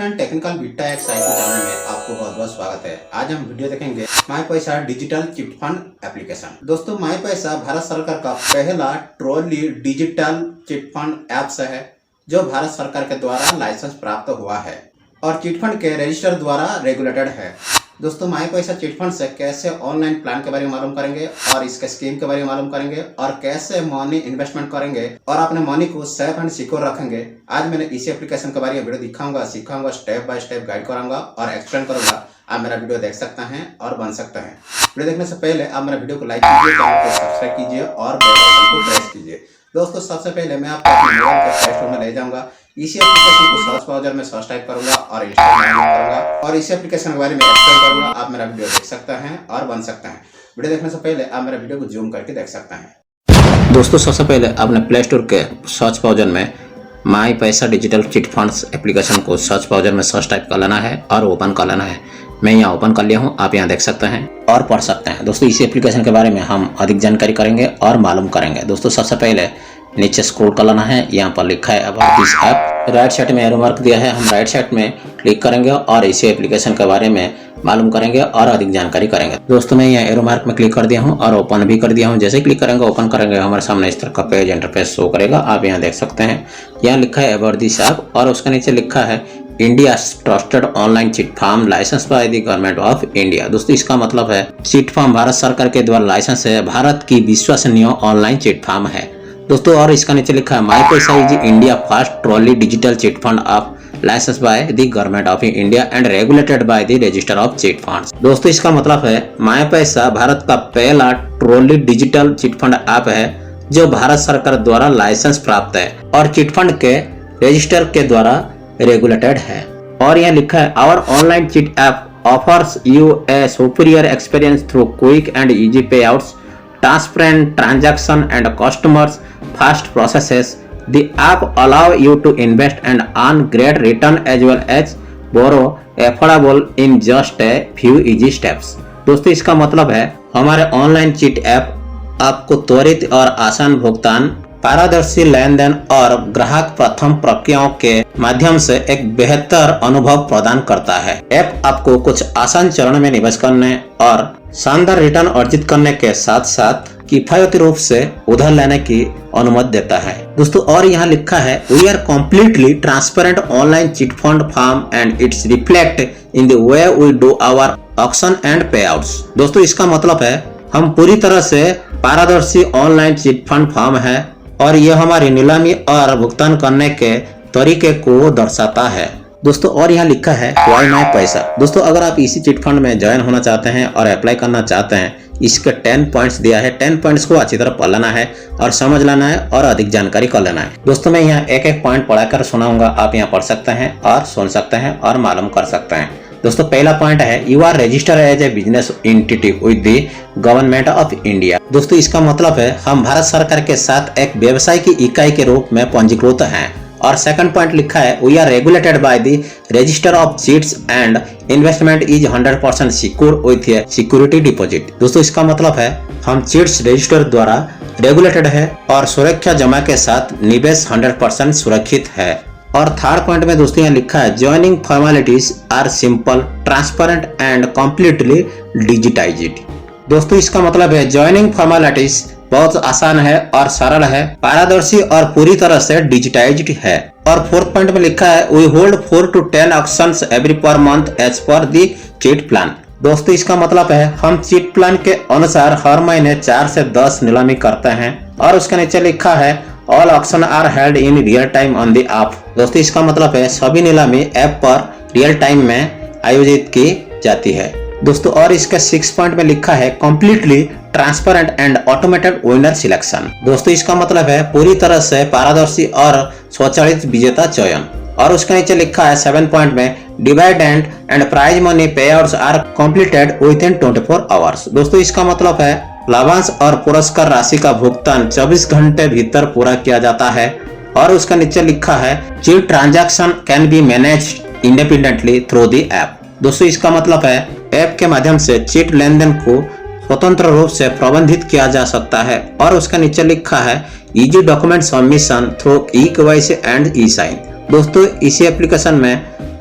And technical beta x I channel में आपको बहुत बहुत स्वागत है। आज हम वीडियो देखेंगे माई पैसा डिजिटल चिट फंड एप्लीकेशन। दोस्तों माई पैसा भारत सरकार का पहला truly digital chit fund apps है जो भारत सरकार के द्वारा लाइसेंस प्राप्त हुआ है और चिट फंड के रजिस्टर द्वारा रेगुलेटेड है। दोस्तों माई पैसा चिट फंड से कैसे ऑनलाइन प्लान के बारे में मालूम करेंगे और इसके स्कीम के बारे में मालूम करेंगे और कैसे मनी इन्वेस्टमेंट करेंगे और अपने मनी को सेफ एंड सिक्योर रखेंगे। आज मैंने इसी एप्लीकेशन के बारे में वीडियो दिखाऊंगा, सिखाऊंगा, स्टेप बाय स्टेप गाइड कराऊंगा और एक्सप्लेन करूंगा। आप मेरा वीडियो देख सकते हैं और बन सकते हैं। वीडियो देखने से पहले आप मेरा वीडियो को लाइक कीजिए, चैनल को सब्सक्राइब कीजिए और बेल आइकन को प्रेस कीजिए। दोस्तों सबसे पहले मैं आपको अपने मोबाइल के प्ले स्टोर में ले जाऊंगा। इसी एप्लीकेशन को सर्च ब्राउज़र में सर्च टाइप करूंगा और इंस्टॉल करूंगा और इसी एप्लीकेशन के बारे में एक्सप्लेन करूंगा। आप मेरा वीडियो देख सकते हैं और बन सकते हैं। वीडियो देखने से पहले आप मेरा वीडियो को जूम करके देख सकते हैं। दोस्तों सबसे पहले आपने प्ले स्टोर के सर्च ब्राउज़र में माई पैसा डिजिटल चिट फंड्स एप्लीकेशन को सर्च ब्राउज़र में सर्च टाइप कर लेना है और ओपन कर लेना है। मैं यहाँ ओपन कर लिया हूँ, आप यहाँ देख सकते हैं और पढ़ सकते हैं। दोस्तों इसी एप्लीकेशन के बारे में हम अधिक जानकारी करेंगे और मालूम करेंगे। दोस्तों सबसे पहले नीचे स्क्रॉल कर लेना है, यहाँ पर लिखा है about this app. Right side में एरो मार्क दिया है, हम राइट साइड में क्लिक करेंगे और इसी एप्लीकेशन के बारे में मालूम करेंगे और अधिक जानकारी करेंगे। दोस्तों मैं यहाँ एरो मार्क में क्लिक कर दिया हूँ और ओपन भी कर दिया हूँ। जैसे क्लिक करेंगे ओपन करेंगे हमारे सामने इस तरह का पेज इंटरफेस शो करेगा। आप यहाँ देख सकते हैं, यहाँ लिखा है अबाउट दिस ऐप और उसके नीचे लिखा है India trusted online chit firm license by the government of India. दोस्तों इसका मतलब है चिट फर्म भारत सरकार के द्वारा लाइसेंस है, भारत की विश्वसनीय ऑनलाइन चिट फर्म है। दोस्तों और इसका नीचे लिखा है my Paisa is India first truly digital chit fund of license by the government of India and regulated by the register of chit funds. दोस्तों इसका मतलब है माई पैसा भारत का पहला truly digital chit fund app है जो भारत सरकार द्वारा लाइसेंस प्राप्त है और चिट फंड के रजिस्टर के द्वारा रेगुलेटेड है। और यहाँ लिखा है our online chit app offers you a superior experience through quick and easy payouts, transparent transaction and customers fast processes. The app allow you to invest and earn great return as well as borrow affordable in just a few easy steps. दोस्तों इसका मतलब है हमारे online chit app आपको त्वरित और आसान भुगतान, पारदर्शी लेन देन और ग्राहक प्रथम प्रक्रियाओं के माध्यम से एक बेहतर अनुभव प्रदान करता है। ऐप आपको कुछ आसान चरणों में निवेश करने और शानदार रिटर्न अर्जित करने के साथ साथ किफायती रूप से उधार लेने की अनुमति देता है। दोस्तों और यहाँ लिखा है we are completely transparent online chit fund firm and it's reflect in the way we do our auction and payouts. दोस्तों इसका मतलब है हम पूरी तरह से पारदर्शी ऑनलाइन चिट फंड फर्म है और यह हमारी नीलामी और भुगतान करने के तरीके को दर्शाता है। दोस्तों और यहाँ लिखा है वाई माई पैसा। दोस्तों अगर आप इसी चिट फंड में ज्वाइन होना चाहते हैं और अप्लाई करना चाहते हैं, इसके 10 पॉइंट्स दिया है। 10 पॉइंट्स को अच्छी तरह पढ़ लेना है और समझ लेना है और अधिक जानकारी कर लेना है। दोस्तों मैं यहाँ एक एक पॉइंट पढ़ाकर सुनाऊंगा, आप यहाँ पढ़ सकते हैं और सुन सकते हैं और मालूम कर सकते हैं। दोस्तों पहला पॉइंट है you are registered as a business entity with the government of India. दोस्तों इसका मतलब है हम भारत सरकार के साथ एक व्यवसाय की इकाई के रूप में पंजीकृत हैं। और सेकंड पॉइंट लिखा है we are regulated by the register of chits and investment is 100% secure with a security deposit. दोस्तों इसका मतलब है हम चिट्स रजिस्टर द्वारा रेगुलेटेड है और सुरक्षा जमा के साथ निवेश 100% सुरक्षित है। और थर्ड पॉइंट में दोस्तों यहाँ लिखा है joining formalities are simple, transparent and completely digitized. दोस्तों इसका मतलब है ज्वाइनिंग फॉर्मेलिटीज बहुत आसान है और सरल है, पारदर्शी और पूरी तरह से डिजिटाइज्ड है। और फोर्थ पॉइंट में लिखा है we hold 4 to 10 auctions every per month as per the chit plan. दोस्तों इसका मतलब है हम चिट प्लान के अनुसार हर महीने 4 से 10 नीलामी करते हैं। और उसके नीचे लिखा है all auction are held in real time on the app. दोस्तों इसका मतलब है सभी नीलामी ऐप पर रियल टाइम में आयोजित की जाती है। दोस्तों और इसका 6 पॉइंट में लिखा है completely transparent and automated winner selection. दोस्तों इसका मतलब है पूरी तरह से पारदर्शी और स्वचालित विजेता चयन। और उसके नीचे लिखा है 7 पॉइंट में dividend and prize money payouts are completed within 24 hours. दोस्तों इसका मतलब है लाभांश और पुरस्कार राशि का भुगतान 24 घंटे भीतर पूरा किया जाता है। और उसका नीचे लिखा है chit transaction can be managed independently through the app. दोस्तों इसका मतलब है ऐप के माध्यम से चिट लेन देन को स्वतंत्र रूप से प्रबंधित किया जा सकता है। और उसका नीचे लिखा है easy document submission through e KYC and e sign. दोस्तों इसी एप्लीकेशन में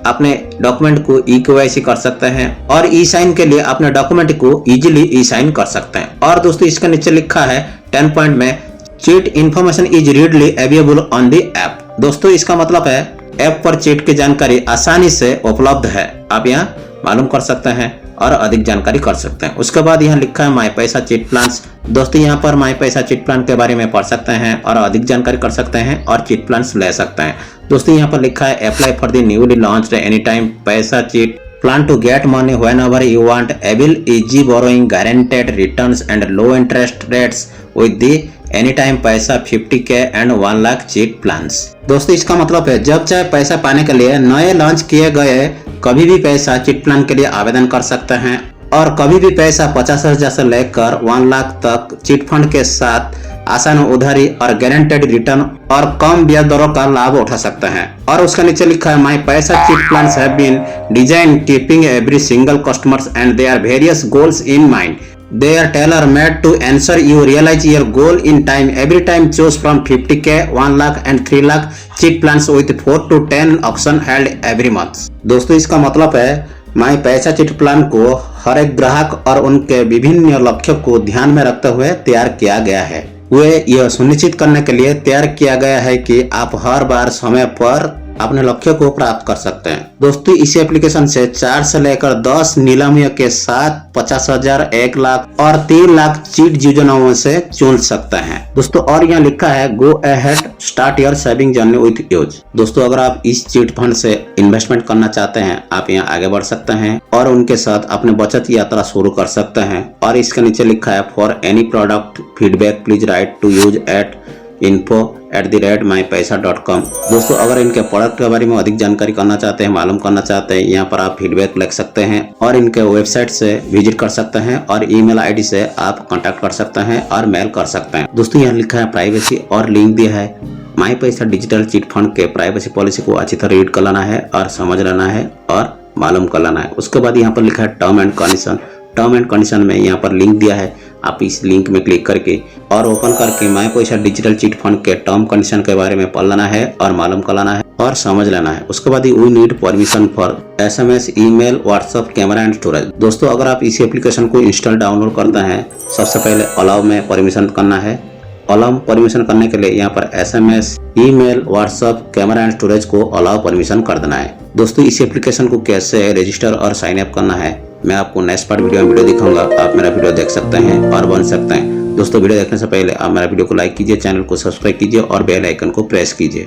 अपने डॉक्यूमेंट को ई-केवाईसी कर सकते हैं और ई साइन के लिए अपने डॉक्यूमेंट को इजीली ई साइन कर सकते हैं। और दोस्तों इसके नीचे लिखा है 10 पॉइंट में cheat information is readily available on the app. दोस्तों इसका मतलब है ऐप पर चीट की जानकारी आसानी से उपलब्ध है, आप यहाँ मालूम कर सकते हैं और अधिक जानकारी कर सकते हैं। उसके बाद यहाँ लिखा है माई पैसा चीट प्लान्स। दोस्तों यहाँ पर माई पैसा चीट प्लान के बारे में पढ़ सकते हैं और अधिक जानकारी कर सकते हैं और चीट प्लान्स ले सकते हैं। दोस्तों यहाँ पर लिखा है apply for the newly launched any time पैसा cheat plan to get money whenever you want, able easy borrowing, guaranteed returns and low interest rates with the anytime पैसा 50k and 1 lakh cheat plans. दोस्तों इसका मतलब है जब चाहे पैसा पाने के लिए नए लॉन्च किए गए कभी भी पैसा चीट प्लान के लिए आवेदन कर सकते हैं और कभी भी पैसा 50,000 से लेकर 1 लाख तक चीट फंड के साथ आसान उधारी और गारंटेड रिटर्न और कम ब्याज दरों का लाभ उठा सकते हैं। और उसके नीचे लिखा है my Paisa chit plans have been design keeping every single customers and their various goals in mind. They are tailor-made to ensure you realize your goal in time. Every time choose from 50k, 1 lakh and 3 lakh cheat plans with 4 to 10 auction held every month। दोस्तों इसका मतलब है my पैसा chit plan को हर एक ग्राहक और उनके विभिन्न लक्ष्यों को ध्यान में रखते हुए तैयार किया गया है। वे यह सुनिश्चित करने के लिए तैयार किया गया है कि आप हर बार समय पर अपने लक्ष्य को प्राप्त कर सकते हैं। दोस्तों इस एप्लीकेशन से 4 से लेकर 10 नीलामियों के साथ 50,000, 1 लाख और 3 लाख चीट योजनाओं से चुन सकते हैं। दोस्तों और यहाँ लिखा है go ahead start your saving journey with use. दोस्तों अगर आप इस चीट फंड से इन्वेस्टमेंट करना चाहते हैं आप यहाँ आगे बढ़ सकते हैं और उनके साथ अपने बचत यात्रा शुरू कर सकते हैं। और इसके नीचे लिखा है for any product feedback please write to use at info@mypaisa.com। दोस्तों अगर इनके प्रोडक्ट के बारे में अधिक जानकारी करना चाहते हैं, मालूम करना चाहते हैं, यहाँ पर आप फीडबैक लिख सकते हैं और इनके वेबसाइट से विजिट कर सकते हैं और ईमेल आईडी से आप कांटेक्ट कर सकते हैं और मेल कर सकते हैं। दोस्तों यहाँ लिखा है प्राइवेसी और लिंक दिया है। माई पैसा डिजिटल चिट फंड के प्राइवेसी पॉलिसी को अच्छी तरह रीड कर लेना है और समझ लेना है और मालूम कर लेना है। उसके बाद यहाँ पर लिखा है term and condition. Term and condition में यहाँ पर लिंक दिया है, आप इस लिंक में क्लिक करके और ओपन करके माई पैसा डिजिटल चिट फंड के टर्म कंडीशन के बारे में पढ़ लेना है और मालूम कर लेना है और समझ लेना है। उसके बाद we need permission for SMS, email, WhatsApp, camera and storage. दोस्तों अगर आप इस एप्लीकेशन को इंस्टॉल डाउनलोड करते हैं सबसे पहले अलाउ में परमिशन करना है। अलाउ परमिशन करने के लिए यहाँ पर SMS, email, WhatsApp, camera and storage को अलाउ परमिशन कर देना है। दोस्तों इस एप्लीकेशन को कैसे रजिस्टर और साइन अप करना है मैं आपको नेक्स्ट पार्ट वीडियो में दिखाऊंगा। आप मेरा वीडियो देख सकते हैं और बन सकते हैं। दोस्तों वीडियो देखने से पहले आप मेरा वीडियो को लाइक कीजिए, चैनल को सब्सक्राइब कीजिए और बेल आइकन को प्रेस कीजिए।